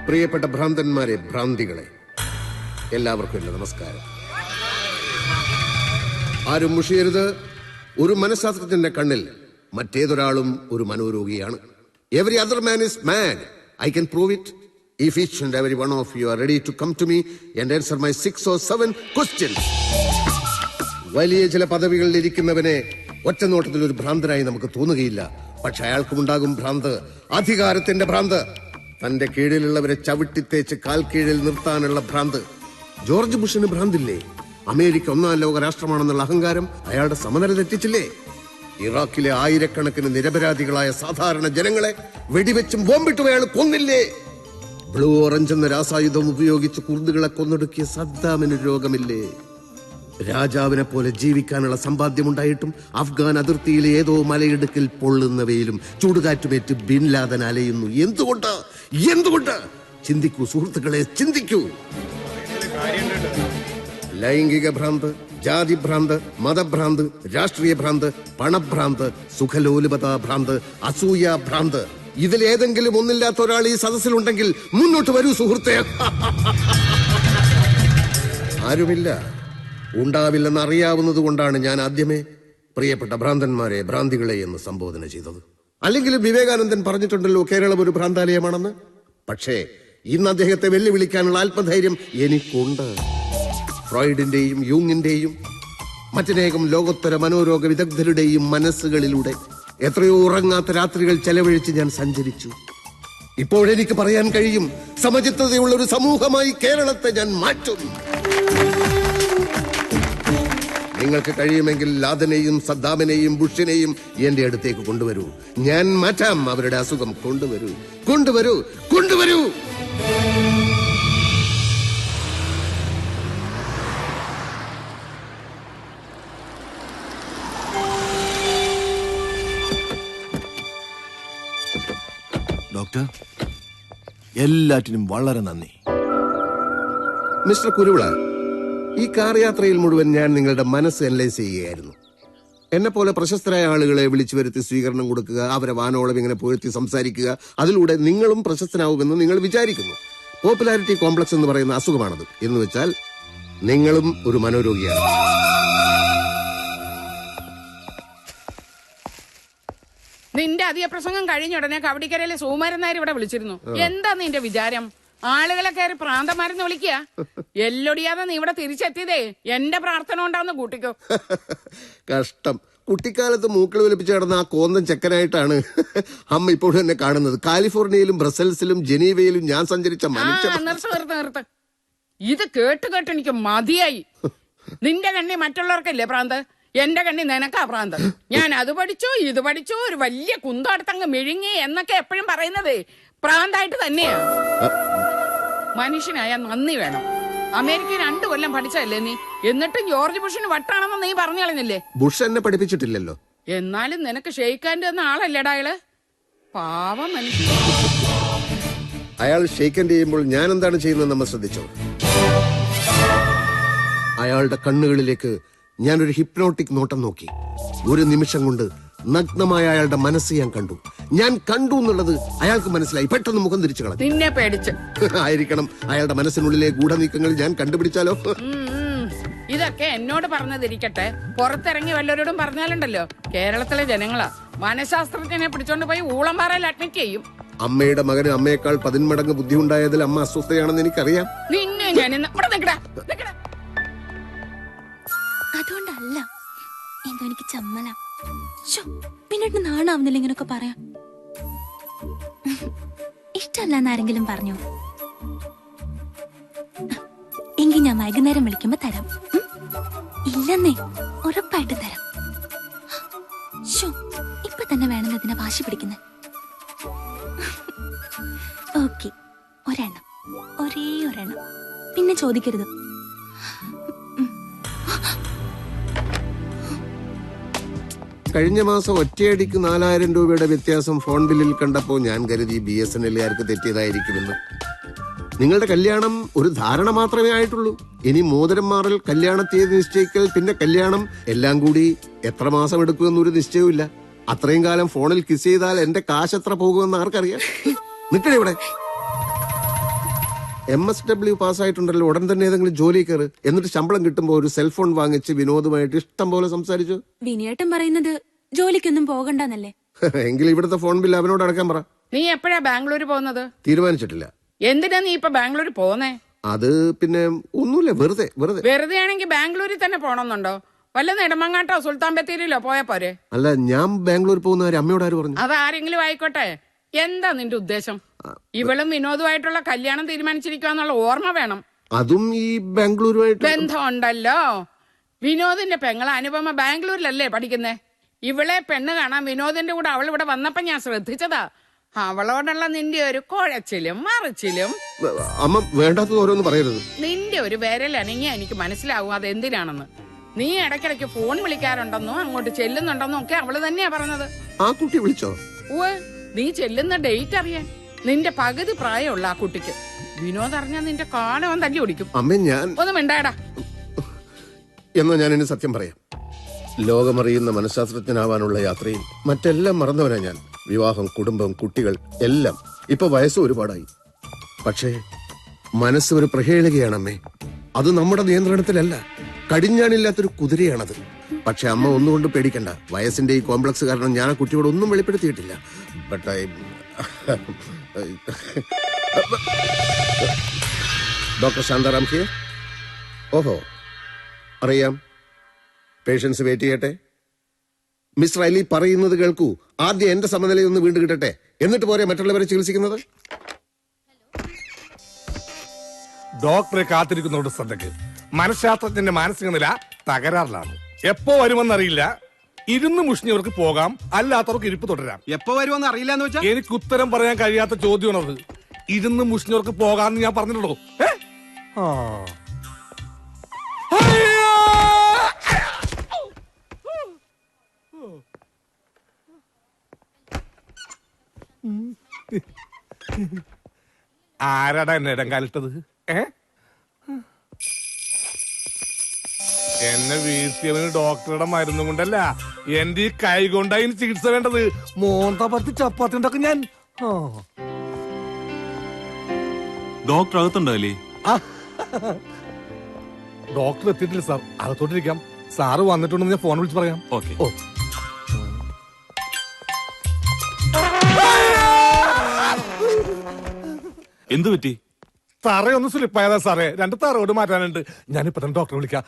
പ്രിയപ്പെട്ട ഭ്രാന്തന്മാരെ, ഭ്രാന്തികളെ, എല്ലാവർക്കും എന്റെ നമസ്കാരം. ആരും മുഷിയരുത്. ഒരു മനഃശാസ്ത്രജ്ഞന്റെ കണ്ണിൽ മറ്റേതൊരാളും ഒരു മനോരോഗിയാണ്. Every other man is mad. I can prove it if each and every one of you are ready to come to me and answer my 6 or 7 questions. വലിയ ചില പദവികളിൽ ഇരിക്കുന്നവനെ ഒറ്റ നോട്ടത്തിൽ ഒരു ഭ്രാന്തനായി നമുക്ക് തോന്നുകയില്ല. പക്ഷെ അയാൾക്കുമുണ്ടാകും ഭ്രാന്ത്, അധികാരത്തിന്റെ ഭ്രാന്ത്. തന്റെ കീഴിലുള്ളവരെ ചവിട്ടിത്തേച്ച് കാൽ കീഴിൽ നിർത്താനുള്ള ഭ്രാന്ത്. ജോർജ് ബുഷിന് ഭ്രാന്തില്ലേ? അമേരിക്ക ഒന്നാം ലോക രാഷ്ട്രമാണെന്നുള്ള അഹങ്കാരം അയാളുടെ സമനില തെറ്റിച്ചില്ലേ? ഇറാഖിലെ ആയിരക്കണക്കിന് നിരപരാധികളായ സാധാരണ ജനങ്ങളെ വെടിവെച്ചും ബോംബിട്ടും അയാൾ കൊന്നില്ലേ? ബ്ലൂ ഓറഞ്ച് എന്ന രാസായുധം ഉപയോഗിച്ച് കുർദുകളെ കൊന്നൊടുക്കിയ സദ്ദാമിന് രോഗമില്ലേ? രാജാവിനെ പോലെ ജീവിക്കാനുള്ള സമ്പാദ്യമുണ്ടായിട്ടും അഫ്ഗാൻ അതിർത്തിയിലെ ഏതോ മലയിടുക്കിൽ പൊള്ളുന്ന വെയിലും ചൂടുകാറ്റുമേറ്റ് ബിൻ ലാദൻ അലയുന്നു. എന്തുകൊണ്ട്? ചിന്തിക്കൂ സുഹൃത്തുക്കളെ, ചിന്തിക്കൂ. ലൈംഗിക ഭ്രാന്ത്, ജാതിഭ്രാന്ത്, മതഭ്രാന്ത്, രാഷ്ട്രീയ ഭ്രാന്ത്, പണഭ്രാന്ത്, സുഖലോലുപതാ ഭ്രാന്ത്, അസൂയ ഭ്രാന്ത്, ഇതിലേതെങ്കിലും ഒന്നില്ലാത്ത ഒരാൾ ഈ സദസ്സിലുണ്ടെങ്കിൽ മുന്നോട്ട് വരൂ സുഹൃത്തെ. ആരുമില്ല, ഉണ്ടാവില്ലെന്ന് അറിയാവുന്നത് കൊണ്ടാണ് ഞാൻ ആദ്യമേ പ്രിയപ്പെട്ട ഭ്രാന്തന്മാരെ, ഭ്രാന്തികളെ എന്ന് സംബോധന ചെയ്തത്. അല്ലെങ്കിൽ വിവേകാനന്ദൻ പറഞ്ഞിട്ടുണ്ടല്ലോ കേരളം ഒരു ഭ്രാന്താലയമാണെന്ന്. പക്ഷേ ഇന്ന് അദ്ദേഹത്തെ വെല്ലുവിളിക്കാനുള്ള ആത്മധൈര്യം എനിക്കുണ്ട്. ഫ്രോയിഡിന്റെയും യൂങ്ങിന്റെയും മറ്റനേകം ലോകോത്തര മനോരോഗ വിദഗ്ധരുടെയും മനസ്സുകളിലൂടെ എത്രയോ ഉറങ്ങാത്ത രാത്രികൾ ചെലവഴിച്ച് ഞാൻ സഞ്ചരിച്ചു. ഇപ്പോഴെനിക്ക് പറയാൻ കഴിയും, സമചിത്തതയുള്ള ഒരു സമൂഹമായി കേരളത്തെ ഞാൻ മാറ്റും. നിങ്ങൾക്ക് കഴിയുമെങ്കിൽ ലാദനെയും സദ്ദാമിനെയും ബുഷിനെയും എന്റെ അടുത്തേക്ക് കൊണ്ടുവരൂ. ഞാൻ മാറ്റാം അവരുടെ അസുഖം. കൊണ്ടുവരൂ. ഡോക്ടർ, എല്ലാറ്റിനും വളരെ നന്ദി. മിസ്റ്റർ കുരുവിള, ഈ കാർ യാത്രയിൽ മുഴുവൻ ഞാൻ നിങ്ങളുടെ മനസ്സ് അനലൈസ് ചെയ്യുകയായിരുന്നു. എന്നെ പോലെ പ്രശസ്തരായ ആളുകളെ വിളിച്ചു വരുത്തി സ്വീകരണം കൊടുക്കുക, അവരെ വാനോളം ഇങ്ങനെ പുകഴ്ത്തി സംസാരിക്കുക, അതിലൂടെ നിങ്ങളും പ്രശസ്തനാവുമെന്ന് നിങ്ങൾ വിചാരിക്കുന്നു. പോപ്പുലാരിറ്റി കോംപ്ലക്സ് എന്ന് പറയുന്ന അസുഖമാണത്. എന്ന് വെച്ചാൽ നിങ്ങളും ഒരു മനോരോഗിയാണ്. നിന്റെ അധിക പ്രസംഗം കഴിഞ്ഞ ഉടനെ കവടിക്കരയിലെ സുകുമാരൻ നായർ ഇവിടെ വിളിച്ചിരുന്നു. എന്താ നിന്റെ വിചാരം? ആളുകളെ കയറി പ്രാന്തമാരെന്ന് വിളിക്കുക? എല്ലൊടിയാതെ നീ ഇവിടെ തിരിച്ചെത്തിയതേ എന്റെ പ്രാർത്ഥന കൊണ്ടാന്ന് കൂട്ടിക്കോ. കഷ്ടം. കുട്ടിക്കാലത്ത് മൂക്കൾ വലിപ്പിച്ച് കിടന്ന ആ കോന്തൻ ചെക്കനായിട്ടാണ് അമ്മ ഇപ്പോഴും എന്നെ കാണുന്നത്. കാലിഫോർണിയയിലും ബ്രസൽസിലും ജനീവയിലും ഞാൻ സഞ്ചരിച്ച നിർത്ത്. ഇത് കേട്ട് എനിക്ക് മതിയായി. നിന്റെ കണ്ണി മറ്റുള്ളവർക്കല്ലേ പ്രാന്ത്, എന്റെ കണ്ണി നിനക്കാ പ്രാന്ത്. ഞാൻ അത് പഠിച്ചു ഇത് പഠിച്ചു ഒരു വലിയ കുന്തടുത്തങ്ങ് മെഴുങ്ങി എന്നൊക്കെ എപ്പോഴും പറയുന്നത് പ്രാന്തായിട്ട് തന്നെയാ. മനുഷ്യനായ നന്ദി വേണം. അമേരിക്ക 2 കൊല്ലം പഠിച്ചല്ലേ നീ, എന്നിട്ടും ജോർജ് ബുഷിന് വട്ടാണെന്ന് നീ പറഞ്ഞു കളഞ്ഞില്ലേ? ബുഷ് എന്നെ പഠിപ്പിച്ചിട്ടില്ലല്ലോ. എന്നാലും നിനക്ക് ഷെയ്ക്കാൻ്റെ എന്ന ആളല്ലേടാ അയാള്. പാവം മനുഷ്യൻ. അയാൾ ഷെയ്ക്കൻഡ് ചെയ്യുമ്പോൾ ഞാൻ എന്താണ് ചെയ്യുന്നത് നമ്മൾ ശ്രദ്ധിച്ചോ? അയാളുടെ കണ്ണുകളിലേക്ക് ഞാനൊരു ഹിപ്നോട്ടിക് നോട്ടം നോക്കി. ഒരു നിമിഷം കൊണ്ട് നഗ്നമായ അയാളുടെ മനസ്സ് ഞാൻ കണ്ടു എന്നുള്ളത് അയാൾക്ക് മനസ്സിലായി. പെട്ടെന്ന് മുഖം തിരിച്ചു കളഞ്ഞു. നിന്നെ പേടിച്ച് ആയിരിക്കണം. അയാളുടെ മനസ്സിനുള്ളിലെ ഗൂഢനീക്കങ്ങൾ ഞാൻ കണ്ടുപിടിച്ചാലോ? ഇതൊക്കെ എന്നോട് പറഞ്ഞതിരിക്കട്ടെ, പുറത്തിറങ്ങി വല്ലവരോടും പറഞ്ഞാലുണ്ടല്ലോ കേരളത്തിലെ ജനങ്ങളാ മനഃശാസ്ത്രജ്ഞനെ പിടിച്ചോണ്ട് പോയി ഊളംപാറയിൽ അഡ്മിറ്റ് ചെയ്യും. അമ്മയുടെ മകന് അമ്മയേക്കാൾ 10 മടങ്ങ് ബുദ്ധി ഉണ്ടായതിൽ അമ്മ അസ്വസ്ഥയാണെന്ന് എനിക്കറിയാം. നിന്നെ ഞാൻ അതുകൊണ്ടല്ല, എന്തോ എനിക്ക് ചമ്മല. പിന്നീട് നാണാവുന്നില്ല ഇങ്ങനൊക്കെ പറയാം. ഇഷ്ടമല്ലെന്ന് ആരെങ്കിലും പറഞ്ഞോ? എങ്കിൽ ഞാൻ വൈകുന്നേരം വിളിക്കുമ്പോ തരാം. ഇല്ലെന്നേ, ഉറപ്പായിട്ട് തരാം. ഇപ്പൊ തന്നെ വേണമെന്ന് ഇതിനെ വാശി പിടിക്കുന്നേ. ഓക്കെ, ഒരെണ്ണം, ഒരേ ഒരെണ്ണം. പിന്നെ ചോദിക്കരുത്. കഴിഞ്ഞ മാസം ഒറ്റയടിക്ക് 4000 രൂപയുടെ വ്യത്യാസം ഫോൺ ബില്ലിൽ കണ്ടപ്പോൾ ഞാൻ കരുതി BSNL-കാർക്ക് തെറ്റിയതായിരിക്കുമെന്ന്. നിങ്ങളുടെ കല്യാണം ഒരു ധാരണ മാത്രമേ ആയിട്ടുള്ളൂ. ഇനി മോതിരം മാറൽ, കല്യാണ തീയതി നിശ്ചയിക്കൽ, പിന്നെ കല്യാണം, എല്ലാം കൂടി എത്ര മാസം എടുക്കുമെന്നൊരു നിശ്ചയവുമില്ല. അത്രയും കാലം ഫോണിൽ കിസ് ചെയ്താൽ എന്റെ കാശ് എത്ര പോകുമെന്ന് ആർക്കറിയാം? നിൽക്കണേ ഇവിടെ. MSW പാസ്സായിട്ടുണ്ടല്ലോ, ഉടൻ തന്നെ ഏതെങ്കിലും ജോലി കയറ്. എന്നിട്ട് ശമ്പളം കിട്ടുമ്പോൾ ഒരു സെൽഫോൺ വാങ്ങിച്ച് വിനോദമായിട്ട് ഇഷ്ടം പോലെ സംസാരിച്ചു. വിനിയേട്ടൻ പറയുന്നത് ജോലിക്കൊന്നും പോകണ്ടെന്നല്ലേ? എങ്കിൽ ഇവിടുത്തെ ഫോൺ ബില്ല് അവനോട് അടക്കാൻ പറ. നീ എപ്പോഴാ ബാംഗ്ലൂർ പോകുന്നത്? തീരുമാനിച്ചിട്ടില്ല. എന്തിനാ നീ ഇപ്പൊ ബാംഗ്ലൂർ പോന്നേ? അത് പിന്നെ ഒന്നുമില്ല, വെറുതെ. വെറുതെ ആണെങ്കിൽ ബാംഗ്ലൂരിൽ തന്നെ പോണമെന്നുണ്ടോ? വല്ല നെടുമങ്ങാട്ടോ സുൽത്താൻ ബത്തേരിയിലോ പോയാ പോരെ? അല്ല, ഞാൻ ബാംഗ്ലൂർ പോകുന്ന കാര്യം അമ്മയോട് ആര് പറഞ്ഞു? അതാരെങ്കിലും ആയിക്കോട്ടെ, എന്താ നിന്റെ ഉദ്ദേശം? ഇവളും വിനോദുമായിട്ടുള്ള കല്യാണം തീരുമാനിച്ചിരിക്കാന്നുള്ള ഓർമ്മ വേണം. അതും ഈ ബാംഗ്ലൂരുമായിട്ട് ബന്ധമുണ്ടല്ലോ. വിനോദിന്റെ പെങ്ങളെ അനുപമ ബാംഗ്ലൂരിലല്ലേ പഠിക്കുന്നേ? ഇവളെ പെണ്ണ് കാണാൻ വിനോദിന്റെ കൂടെ അവൾ ഇവിടെ വന്നപ്പോ ഞാൻ ശ്രദ്ധിച്ചതാ. അവളോടുള്ള നിന്റെ ഒരു കുഴച്ചിലും മറിച്ചിലും. അമ്മ വേണ്ടാത്തത് ഓരോന്ന് പറയരുത്. നിന്റെ ഒരു വിരലനങ്ങിയാ എനിക്ക് മനസ്സിലാവും അതെന്തിനാണെന്ന്. നീ ഇടയ്ക്കിടയ്ക്ക് ഫോൺ വിളിക്കാറുണ്ടെന്നോ അങ്ങോട്ട് ചെല്ലുന്നുണ്ടെന്നോ ഒക്കെ അവള് തന്നെയാ പറഞ്ഞത്. ആ കുട്ടി വിളിച്ചോ? നീ ചെല്ലുന്ന ഡേറ്റ് അറിയാൻ. നിന്റെ പകുതി പ്രായമുള്ള ആ കുട്ടിക്ക് വിനോദ് അറിഞ്ഞാ നിന്റെ കാലവൻ തല്ലി ഓടിക്കും. അമ്മ ഞാൻ ഒന്നും മിണ്ടാടാ. എന്നാ ഞാൻ ഇനി സത്യം പറയാം. ലോകമറിയുന്ന മനഃശാസ്ത്രജ്ഞനാവാനുള്ള യാത്രയിൽ മറ്റെല്ലാം മറന്നവനാ ഞാൻ. വിവാഹം, കുടുംബം, കുട്ടികൾ എല്ലാം. ഇപ്പൊ വയസ്സ് ഒരുപാടായി. പക്ഷേ മനസ്സ് ഒരു പ്രഹേളികയാണമ്മേ. അത് നമ്മുടെ നിയന്ത്രണത്തിലല്ല. കടിഞ്ഞാണില്ലാത്തൊരു കുതിരയാണത്. പക്ഷെ അമ്മ ഒന്നുകൊണ്ട് പേടിക്കണ്ട. വയസ്സിന്റെ ഈ കോംപ്ലക്സ് കാരണം ഞാൻ ആ കുട്ടിയോട് ഒന്നും വെളിപ്പെടുത്തിയിട്ടില്ല. But doctor Shantaram here. ഓഹോ, അറിയാം. പേഷ്യൻസ് വെയിറ്റ് ചെയ്യട്ടെ. മിസ്റ്റർ അലി പറയുന്നത് കേൾക്കൂ. ആദ്യം എന്റെ സമനിലയൊന്ന് വീണ്ടും കിട്ടട്ടെ, എന്നിട്ട് പോരെ മറ്റുള്ളവരെ ചികിത്സിക്കുന്നത്. ഡോക്ടറെ കാത്തിരിക്കുന്നവരുടെ ശ്രദ്ധയ്ക്ക്, മനഃശാസ്ത്രജ്ഞന്റെ മാനസിക നില തകരാറിലാണ്. എപ്പോ വരുമെന്നറിയില്ല. ഇരുന്ന് മുഷിഞ്ഞവർക്ക് പോകാം, അല്ലാത്തവർക്ക് ഇരിപ്പ് തുടരാം. എപ്പോ വരുമെന്ന് അറിയില്ല എന്ന് വെച്ചാൽ എനിക്ക് ഉത്തരം പറയാൻ കഴിയാത്ത ചോദ്യമാണത്. ഇരുന്ന് മുഷിഞ്ഞവർക്ക് പോകാന്ന് ഞാൻ പറഞ്ഞിട്ടുള്ളൂ. ആരാടാ എന്നെ ഇടം കാലിട്ടത്? എന്നെ വീഴ്ത്തിയവന് ഡോക്ടറുടെ മരുന്നും കൊണ്ടല്ല, എന്റെ ഈ കൈ കൊണ്ടായി ചികിത്സ വേണ്ടത്. മോന്ത പറ്റി ചപ്പാത്തി ഉണ്ടാക്കും ഞാൻ. ഡോക്ടർ അകത്തുണ്ടോ അല്ലേ? ഡോക്ടർ എത്തിയിട്ടില്ല സാർ, അകത്തോട്ടിരിക്കാം. സാറ് വന്നിട്ടുണ്ടെന്ന് ഞാൻ ഫോൺ വിളിച്ച് പറയാം. ഓക്കെ. എന്തു പറ്റി? തറയൊന്ന് സ്ലിപ്പായതാ സാറേ. 2 തറയോട് മാറ്റാനുണ്ട്. ഞാനിപ്പോ തന്നെ ഡോക്ടറെ വിളിക്കാം.